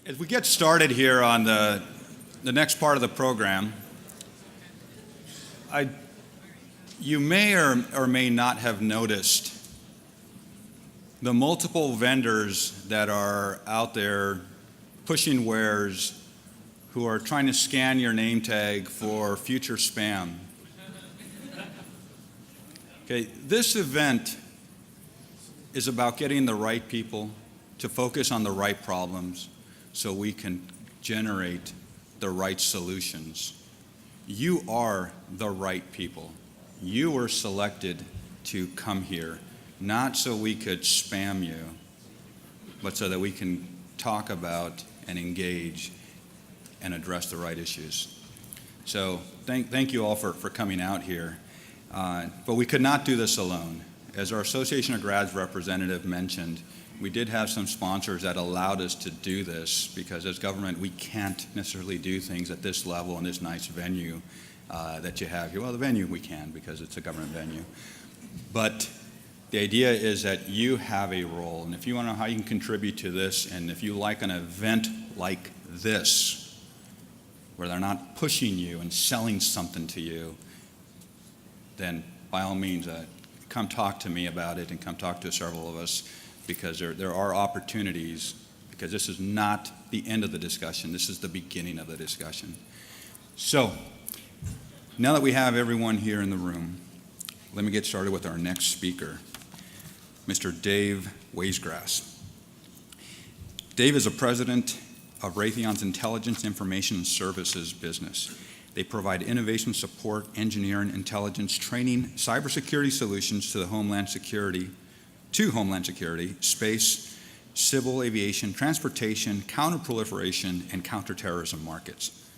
As we get started here on the next part of the program, you may or may not have noticed the multiple vendors that are out there pushing wares who are trying to scan your name tag for future spam. Okay, this event is about getting the right people to focus on the right problems so we can generate the right solutions. You are the right people. You were selected to come here, not so we could spam you, but so that we can talk about and engage and address the right issues. So thank you all for coming out here. But we could not do this alone. As our Association of Grads representative mentioned, we did have some sponsors that allowed us to do this because as government we can't necessarily do things at this level in this nice venue that you have here. Well, the venue we can because it's a government venue. But the idea is that you have a role, and if you want to know how you can contribute to this, and if you like an event like this, where they're not pushing you and selling something to you, then by all means, come talk to me about it and come talk to several of us, because there are opportunities, because this is not the end of the discussion, this is the beginning of the discussion. So, now that we have everyone here in the room, let me get started with our next speaker, Mr. Dave Wajsgras. Dave is a president of Raytheon's Intelligence Information Services business. They provide innovation support, engineering, intelligence, training, cybersecurity solutions to Homeland Security, space, civil aviation, transportation, counterproliferation, and counterterrorism markets.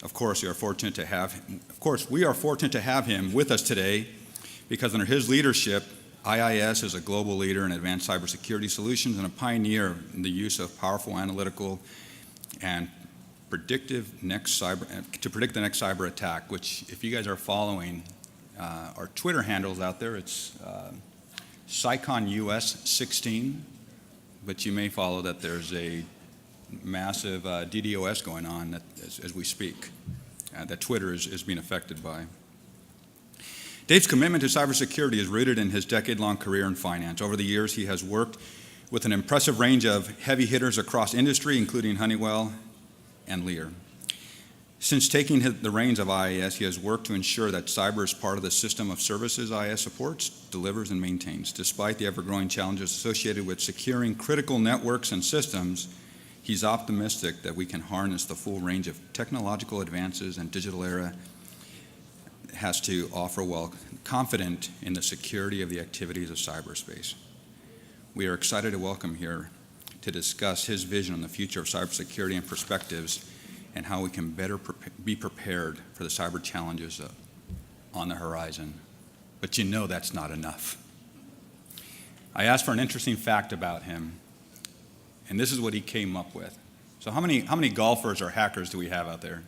Of course, we are fortunate to have him with us today because under his leadership, IIS is a global leader in advanced cybersecurity solutions and a pioneer in the use of powerful analytical and to predict the next cyber attack, which if you guys are following our Twitter handles out there, it's CyconUS 16, but you may follow that there's a massive DDoS going on as we speak that Twitter is being affected by. Dave's commitment to cybersecurity is rooted in his decade-long career in finance. Over the years, he has worked with an impressive range of heavy hitters across industry, including Honeywell and Lear. Since taking the reins of IIS, he has worked to ensure that cyber is part of the system of services IIS supports, delivers, and maintains. Despite the ever-growing challenges associated with securing critical networks and systems, he's optimistic that we can harness the full range of technological advances and digital era has to offer while confident in the security of the activities of cyberspace. We are excited to welcome here to discuss his vision on the future of cybersecurity and perspectives and how we can better be prepared for the cyber challenges on the horizon. But you know that's not enough. I asked for an interesting fact about him, and this is what he came up with. So how many golfers or hackers do we have out there?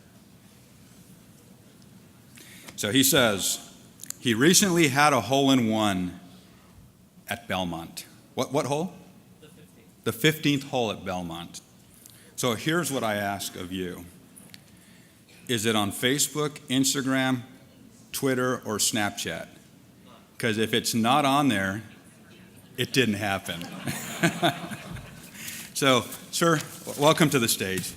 So he says, he recently had a hole-in-one at Belmont. What hole? The 15th hole at Belmont. So here's what I ask of you. Is it on Facebook, Instagram, Twitter, or Snapchat? Because if it's not on there, it didn't happen. So, sir, welcome to the stage.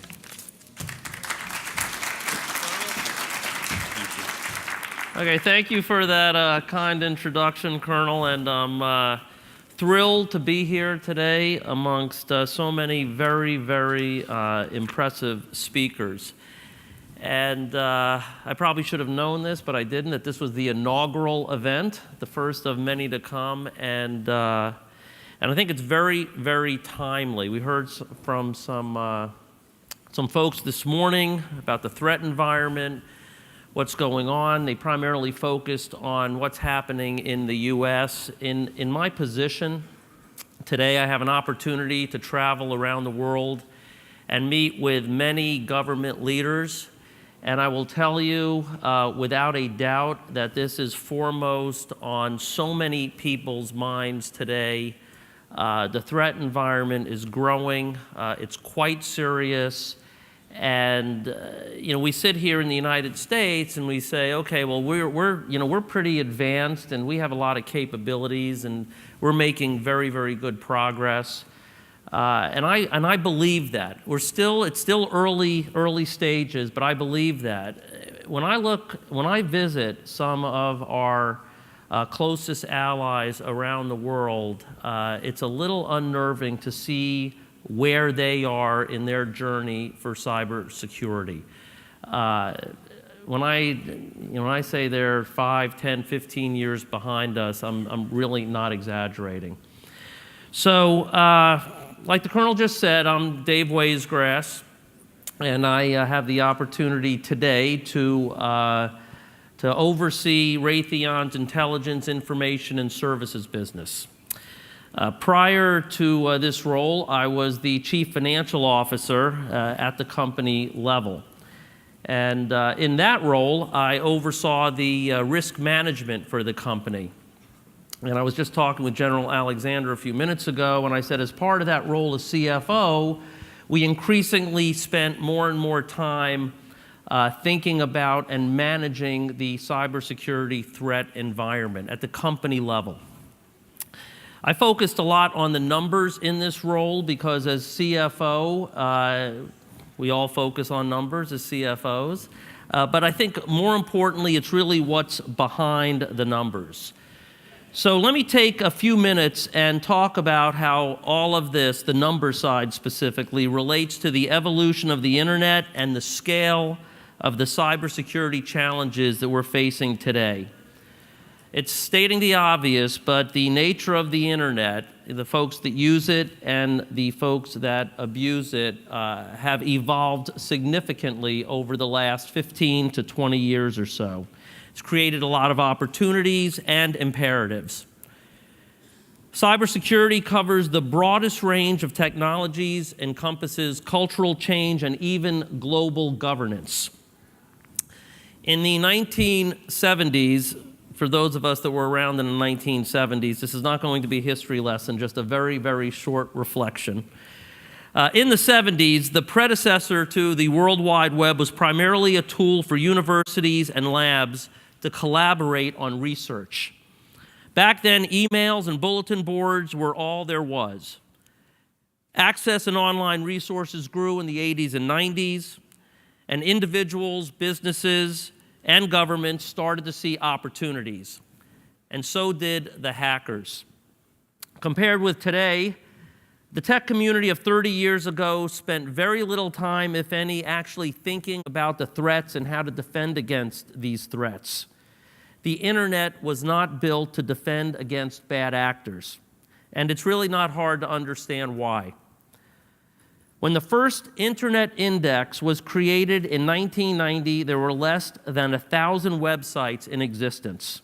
Okay, thank you for that kind introduction, Colonel, and I'm thrilled to be here today amongst so many very, very impressive speakers. And I probably should have known this, but I didn't, that this was the inaugural event, the first of many to come, and I think it's very, very timely. We heard from some folks this morning about the threat environment, what's going on. They primarily focused on what's happening in the U.S. In my position today, I have an opportunity to travel around the world and meet with many government leaders. And I will tell you without a doubt that this is foremost on so many people's minds today The threat environment is growing. It's quite serious. And we sit here in the United States and we say, okay, well, we're pretty advanced and we have a lot of capabilities and we're making very, very good progress. And I believe that. It's still early stages, but I believe that. When I visit some of our closest allies around the world, it's a little unnerving to see where they are in their journey for cybersecurity. When I say they're 5, 10, 15 years behind us, I'm really not exaggerating. So, like the Colonel just said, I'm Dave Wajsgras, and I have the opportunity today to oversee Raytheon's intelligence, information, and services business. Prior to this role, I was the chief financial officer at the company level. And in that role, I oversaw the risk management for the company. And I was just talking with General Alexander a few minutes ago, and I said as part of that role as CFO, we increasingly spent more and more time thinking about and managing the cybersecurity threat environment at the company level. I focused a lot on the numbers in this role because as CFO, we all focus on numbers as CFOs. But I think more importantly, it's really what's behind the numbers. So let me take a few minutes and talk about how all of this, the number side specifically, relates to the evolution of the internet and the scale of the cybersecurity challenges that we're facing today. It's stating the obvious, but the nature of the internet, the folks that use it and the folks that abuse it have evolved significantly over the last 15 to 20 years or so. It's created a lot of opportunities and imperatives. Cybersecurity covers the broadest range of technologies, encompasses cultural change and even global governance. In the 1970s, for those of us that were around in the 1970s, this is not going to be a history lesson, just a very, very short reflection. In the 70s, the predecessor to the World Wide Web was primarily a tool for universities and labs to collaborate on research. Back then, emails and bulletin boards were all there was. Access and online resources grew in the 80s and 90s, and individuals, businesses, and governments started to see opportunities, and so did the hackers. Compared with today, the tech community of 30 years ago spent very little time, if any, actually thinking about the threats and how to defend against these threats. The internet was not built to defend against bad actors, and it's really not hard to understand why. When the first Internet Index was created in 1990, there were less than 1,000 websites in existence.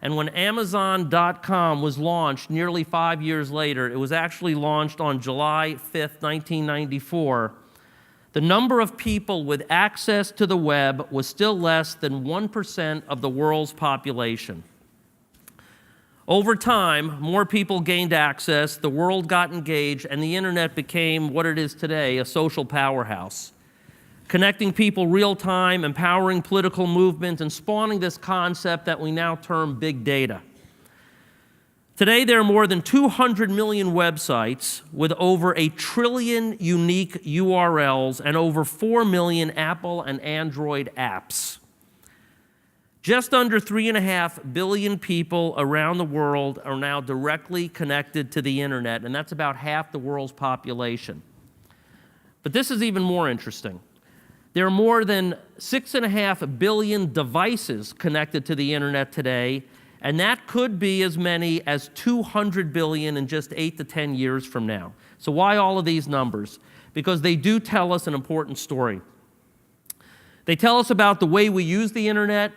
And when Amazon.com was launched nearly 5 years later, it was actually launched on July 5th, 1994, the number of people with access to the web was still less than 1% of the world's population. Over time, more people gained access, the world got engaged, and the internet became what it is today, a social powerhouse, connecting people real time, empowering political movements, and spawning this concept that we now term big data. Today, there are more than 200 million websites with over 1 trillion unique URLs and over 4 million Apple and Android apps. Just under 3.5 billion people around the world are now directly connected to the internet, and that's about half the world's population. But this is even more interesting. There are more than 6.5 billion devices connected to the internet today, and that could be as many as 200 billion in just 8 to 10 years from now. So why all of these numbers? Because they do tell us an important story. They tell us about the way we use the internet,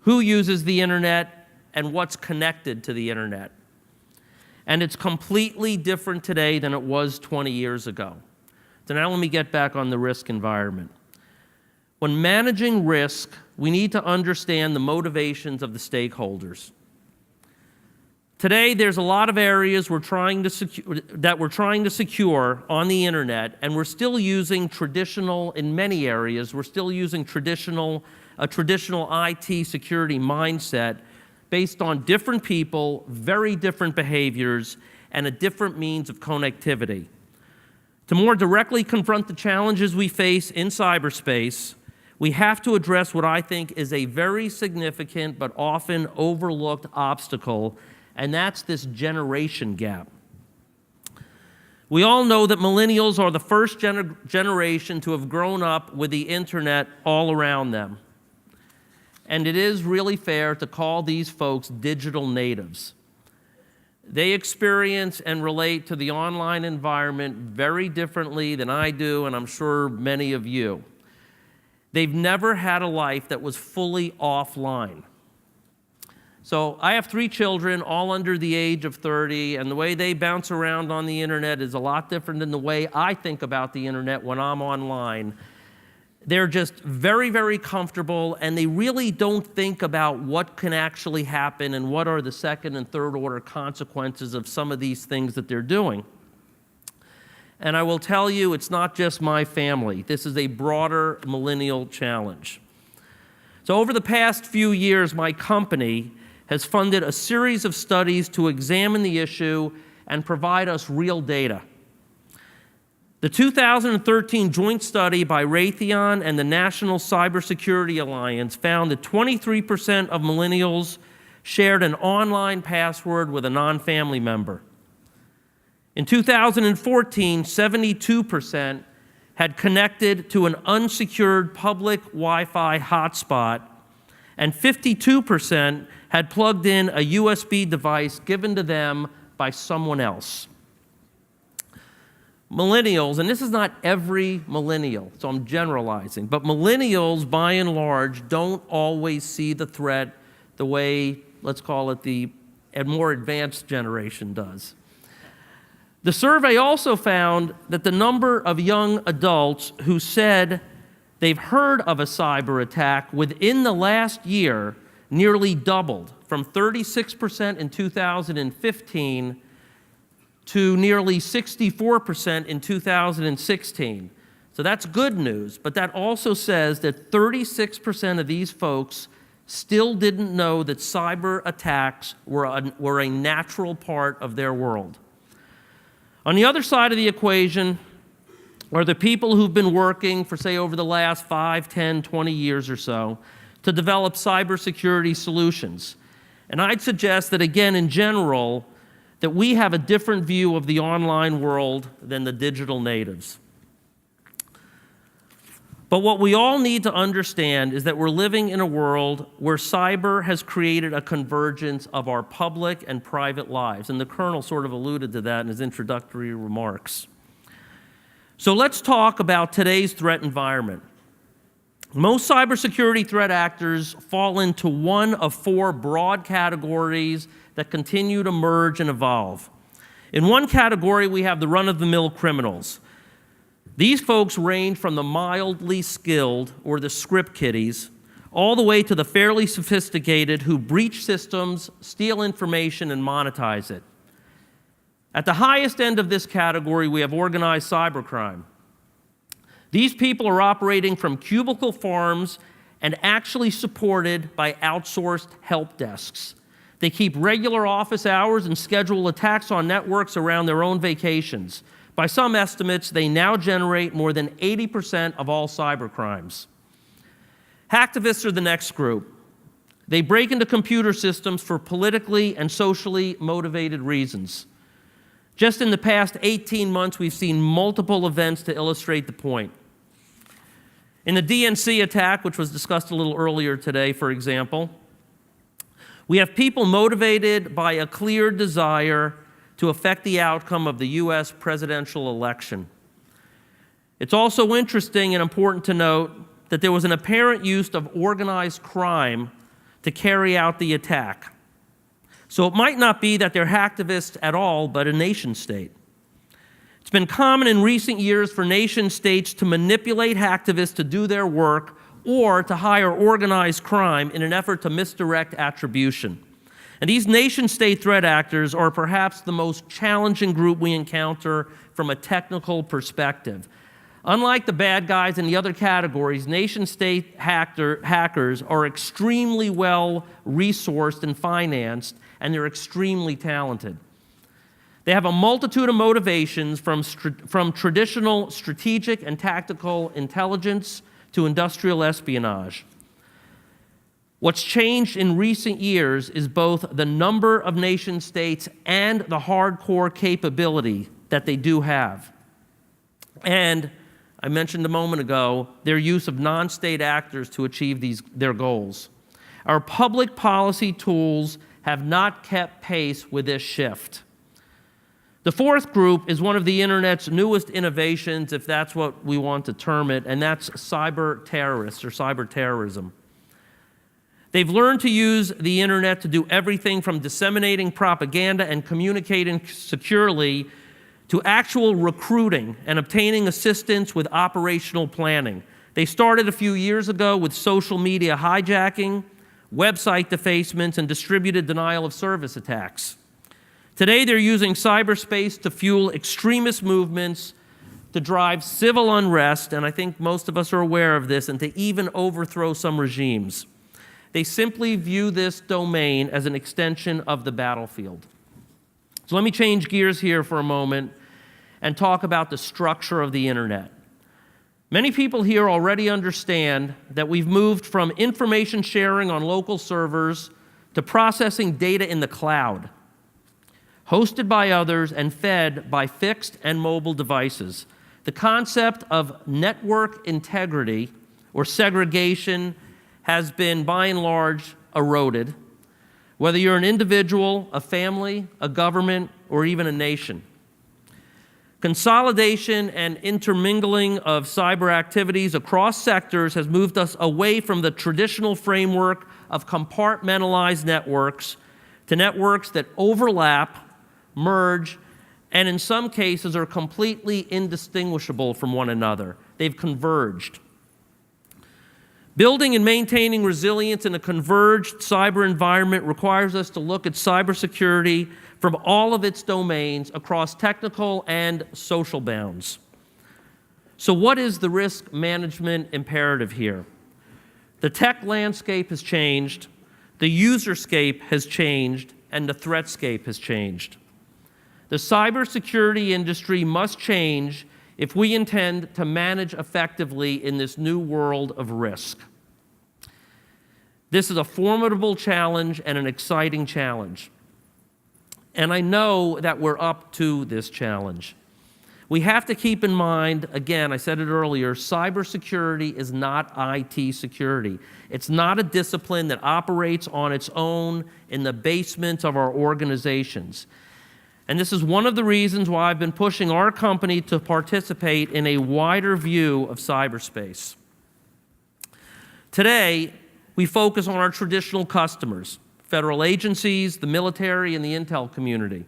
who uses the internet, and what's connected to the internet. And it's completely different today than it was 20 years ago. So now let me get back on the risk environment. When managing risk, we need to understand the motivations of the stakeholders. Today, there's a lot of areas we're trying to secure on the internet, and we're still using traditional, in many areas, we're still using a traditional IT security mindset based on different people, very different behaviors, and a different means of connectivity. To more directly confront the challenges we face in cyberspace, we have to address what I think is a very significant but often overlooked obstacle, and that's this generation gap. We all know that millennials are the first generation to have grown up with the internet all around them. And it is really fair to call these folks digital natives. They experience and relate to the online environment very differently than I do, and I'm sure many of you. They've never had a life that was fully offline. So I have 3 children, all under the age of 30, and the way they bounce around on the internet is a lot different than the way I think about the internet when I'm online. They're just very, very comfortable, and they really don't think about what can actually happen and what are the second and third order consequences of some of these things that they're doing. And I will tell you, it's not just my family. This is a broader millennial challenge. So over the past few years, my company has funded a series of studies to examine the issue and provide us real data. The 2013 joint study by Raytheon and the National Cybersecurity Alliance found that 23% of millennials shared an online password with a non-family member. In 2014, 72% had connected to an unsecured public Wi-Fi hotspot, and 52% had plugged in a USB device given to them by someone else. Millennials, and this is not every millennial, so I'm generalizing, but millennials, by and large, don't always see the threat the way, let's call it, the more advanced generation does. The survey also found that the number of young adults who said they've heard of a cyber attack within the last year nearly doubled, from 36% in 2015 to nearly 64% in 2016. So that's good news, but that also says that 36% of these folks still didn't know that cyber attacks were a natural part of their world. On the other side of the equation are the people who've been working for, say, over the last 5, 10, 20 years or so to develop cybersecurity solutions. And I'd suggest that, again, in general, that we have a different view of the online world than the digital natives. But what we all need to understand is that we're living in a world where cyber has created a convergence of our public and private lives, and the Colonel sort of alluded to that in his introductory remarks. So let's talk about today's threat environment. Most cybersecurity threat actors fall into one of 4 broad categories that continue to merge and evolve. In one category, we have the run-of-the-mill criminals. These folks range from the mildly skilled, or the script kiddies, all the way to the fairly sophisticated who breach systems, steal information, and monetize it. At the highest end of this category, we have organized cybercrime. These people are operating from cubicle farms and actually supported by outsourced help desks. They keep regular office hours and schedule attacks on networks around their own vacations. By some estimates, they now generate more than 80% of all cybercrimes. Hacktivists are the next group. They break into computer systems for politically and socially motivated reasons. Just in the past 18 months, we've seen multiple events to illustrate the point. In the DNC attack, which was discussed a little earlier today, for example, we have people motivated by a clear desire to affect the outcome of the U.S. presidential election. It's also interesting and important to note that there was an apparent use of organized crime to carry out the attack. So it might not be that they're hacktivists at all, but a nation state. It's been common in recent years for nation states to manipulate hacktivists to do their work or to hire organized crime in an effort to misdirect attribution. And these nation-state threat actors are perhaps the most challenging group we encounter from a technical perspective. Unlike the bad guys in the other categories, nation-state hackers are extremely well resourced and financed, and they're extremely talented. They have a multitude of motivations from traditional strategic and tactical intelligence to industrial espionage. What's changed in recent years is both the number of nation states and the hardcore capability that they do have. And I mentioned a moment ago, their use of non-state actors to achieve their goals. Our public policy tools have not kept pace with this shift. The fourth group is one of the internet's newest innovations, if that's what we want to term it, and that's cyber terrorists or cyber terrorism. They've learned to use the internet to do everything from disseminating propaganda and communicating securely to actual recruiting and obtaining assistance with operational planning. They started a few years ago with social media hijacking, website defacements, and distributed denial of service attacks. Today, they're using cyberspace to fuel extremist movements, to drive civil unrest, and I think most of us are aware of this, and to even overthrow some regimes. They simply view this domain as an extension of the battlefield. So let me change gears here for a moment and talk about the structure of the internet. Many people here already understand that we've moved from information sharing on local servers to processing data in the cloud, hosted by others and fed by fixed and mobile devices. The concept of network integrity or segregation has been, by and large, eroded, whether you're an individual, a family, a government, or even a nation. Consolidation and intermingling of cyber activities across sectors has moved us away from the traditional framework of compartmentalized networks to networks that overlap, merge, and in some cases are completely indistinguishable from one another. They've converged. Building and maintaining resilience in a converged cyber environment requires us to look at cybersecurity from all of its domains across technical and social bounds. So what is the risk management imperative here? The tech landscape has changed, the userscape has changed, and the threatscape has changed. The cybersecurity industry must change if we intend to manage effectively in this new world of risk. This is a formidable challenge and an exciting challenge. And I know that we're up to this challenge. We have to keep in mind, again, I said it earlier, cybersecurity is not IT security. It's not a discipline that operates on its own in the basement of our organizations. And this is one of the reasons why I've been pushing our company to participate in a wider view of cyberspace. Today, we focus on our traditional customers, federal agencies, the military, and the intel community.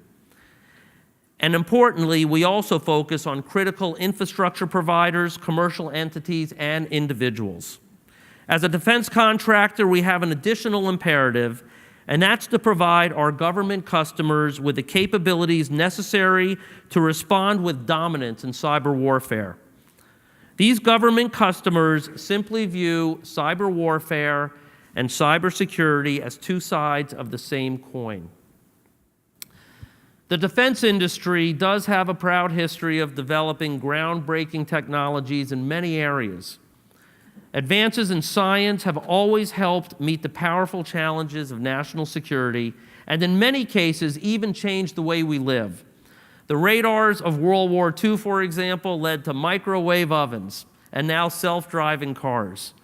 And importantly, we also focus on critical infrastructure providers, commercial entities, and individuals. As a defense contractor, we have an additional imperative, and that's to provide our government customers with the capabilities necessary to respond with dominance in cyber warfare. These government customers simply view cyber warfare and cybersecurity as two sides of the same coin. The defense industry does have a proud history of developing groundbreaking technologies in many areas. Advances in science have always helped meet the powerful challenges of national security, and in many cases, even changed the way we live. The radars of World War II, for example, led to microwave ovens and now self-driving cars.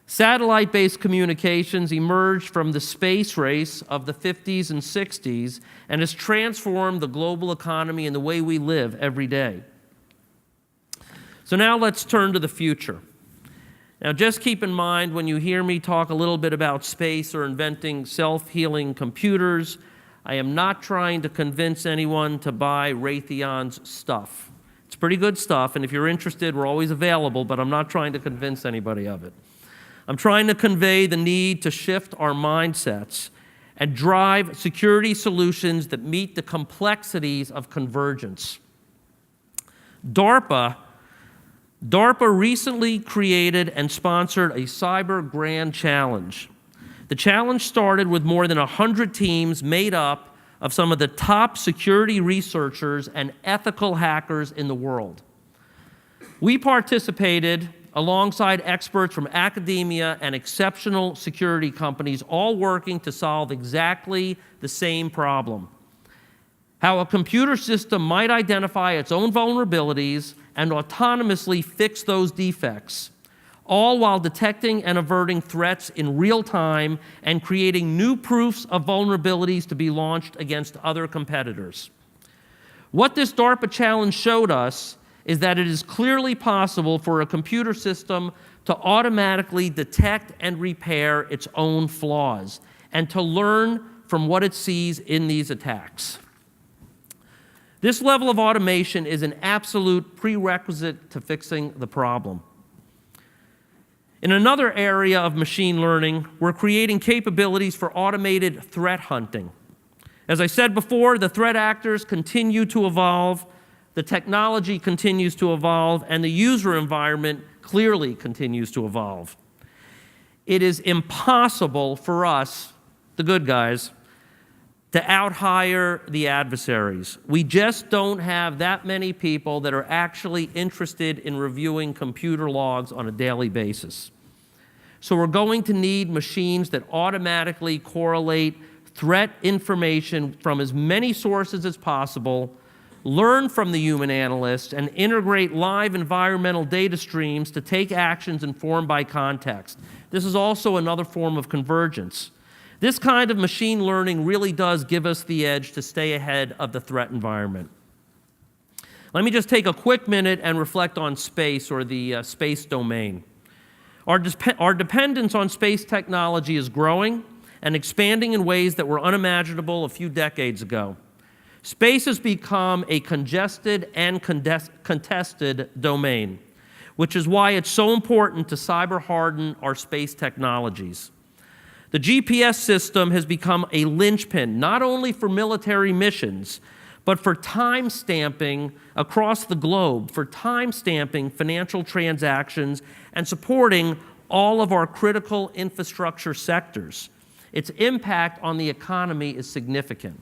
Satellite-based communications emerged from the space race of the 50s and 60s and has transformed the global economy and the way we live every day. So now let's turn to the future. Now just keep in mind when you hear me talk a little bit about space or inventing self-healing computers, I am not trying to convince anyone to buy Raytheon's stuff. It's pretty good stuff, and if you're interested, we're always available, but I'm not trying to convince anybody of it. I'm trying to convey the need to shift our mindsets and drive security solutions that meet the complexities of convergence. DARPA recently created and sponsored a Cyber Grand Challenge. The challenge started with more than 100 teams made up of some of the top security researchers and ethical hackers in the world. We participated alongside experts from academia and exceptional security companies, all working to solve exactly the same problem: how a computer system might identify its own vulnerabilities and autonomously fix those defects, all while detecting and averting threats in real time and creating new proofs of vulnerabilities to be launched against other competitors. What this DARPA challenge showed us is that it is clearly possible for a computer system to automatically detect and repair its own flaws and to learn from what it sees in these attacks. This level of automation is an absolute prerequisite to fixing the problem. In another area of machine learning, we're creating capabilities for automated threat hunting. As I said before, the threat actors continue to evolve, the technology continues to evolve, and the user environment clearly continues to evolve. It is impossible for us, the good guys, to out-hire the adversaries. We just don't have that many people that are actually interested in reviewing computer logs on a daily basis. So we're going to need machines that automatically correlate threat information from as many sources as possible, learn from the human analysts, and integrate live environmental data streams to take actions informed by context. This is also another form of convergence. This kind of machine learning really does give us the edge to stay ahead of the threat environment. Let me just take a quick minute and reflect on space, or the space domain. Our dependence on space technology is growing and expanding in ways that were unimaginable a few decades ago. Space has become a congested and contested domain, which is why it's so important to cyber harden our space technologies. The GPS system has become a linchpin, not only for military missions, but for time-stamping across the globe, for time-stamping financial transactions and supporting all of our critical infrastructure sectors. Its impact on the economy is significant.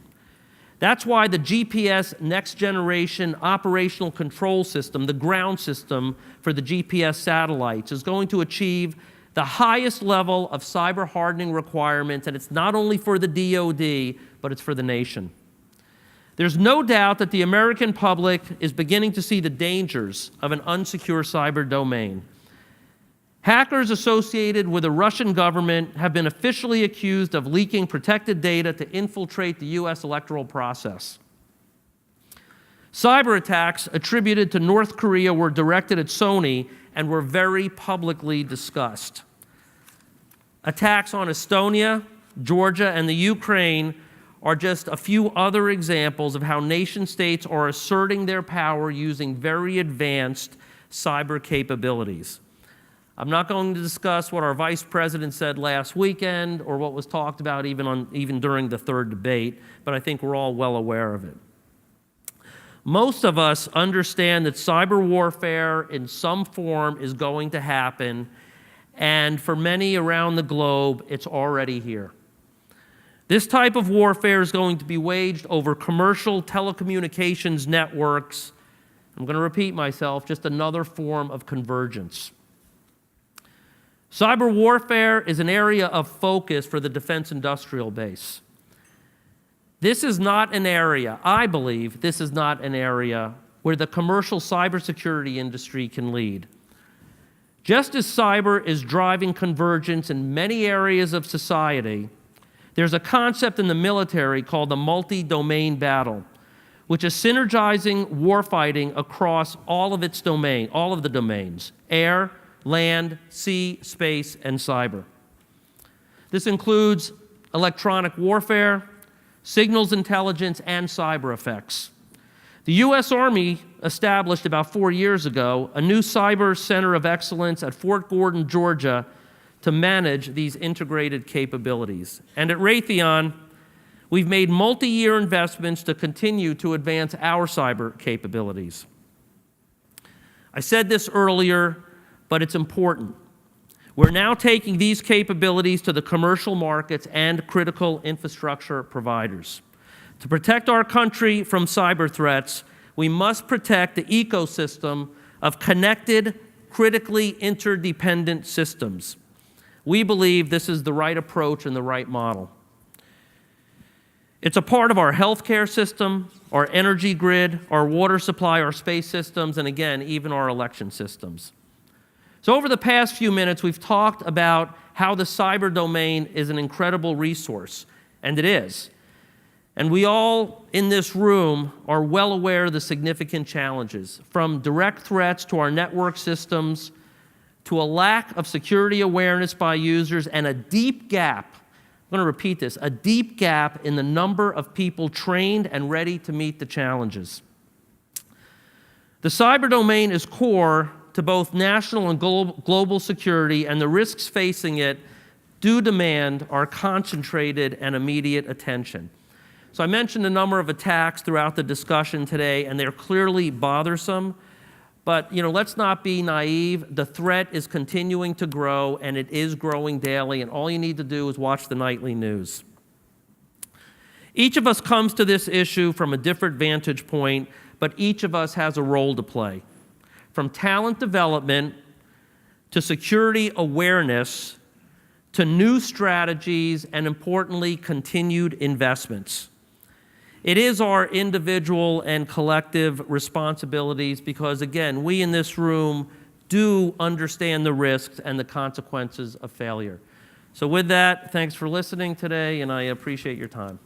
That's why the GPS Next Generation Operational Control System, the ground system for the GPS satellites, is going to achieve the highest level of cyber hardening requirements, and it's not only for the DoD, but it's for the nation. There's no doubt that the American public is beginning to see the dangers of an unsecure cyber domain. Hackers associated with the Russian government have been officially accused of leaking protected data to infiltrate the U.S. electoral process. Cyber attacks attributed to North Korea were directed at Sony and were very publicly discussed. Attacks on Estonia, Georgia, and the Ukraine are just a few other examples of how nation-states are asserting their power using very advanced cyber capabilities. I'm not going to discuss what our vice president said last weekend or what was talked about even during the third debate, but I think we're all well aware of it. Most of us understand that cyber warfare in some form is going to happen, and for many around the globe, it's already here. This type of warfare is going to be waged over commercial telecommunications networks. I'm going to repeat myself, just another form of convergence. Cyber warfare is an area of focus for the defense industrial base. This is not an area, I believe, this is not an area where the commercial cybersecurity industry can lead. Just as cyber is driving convergence in many areas of society, there's a concept in the military called the multi-domain battle, which is synergizing warfighting across all of the domains: air, land, sea, space, and cyber. This includes electronic warfare, signals intelligence, and cyber effects. The U.S. Army established about 4 years ago a new cyber center of excellence at Fort Gordon, Georgia, to manage these integrated capabilities. And at Raytheon, we've made multi-year investments to continue to advance our cyber capabilities. I said this earlier, but it's important. We're now taking these capabilities to the commercial markets and critical infrastructure providers. To protect our country from cyber threats, we must protect the ecosystem of connected, critically interdependent systems. We believe this is the right approach and the right model. It's a part of our healthcare system, our energy grid, our water supply, our space systems, and again, even our election systems. So over the past few minutes, we've talked about how the cyber domain is an incredible resource, and it is. And we all in this room are well aware of the significant challenges, from direct threats to our network systems, to a lack of security awareness by users, and a deep gap, I'm going to repeat this, a deep gap in the number of people trained and ready to meet the challenges. The cyber domain is core to both national and global security, and the risks facing it do demand our concentrated and immediate attention. So I mentioned a number of attacks throughout the discussion today, and they're clearly bothersome. But let's not be naive. The threat is continuing to grow, and it is growing daily, and all you need to do is watch the nightly news. Each of us comes to this issue from a different vantage point, but each of us has a role to play. From talent development to security awareness to new strategies and, importantly, continued investments. It is our individual and collective responsibilities because, again, we in this room do understand the risks and the consequences of failure. So with that, thanks for listening today, and I appreciate your time.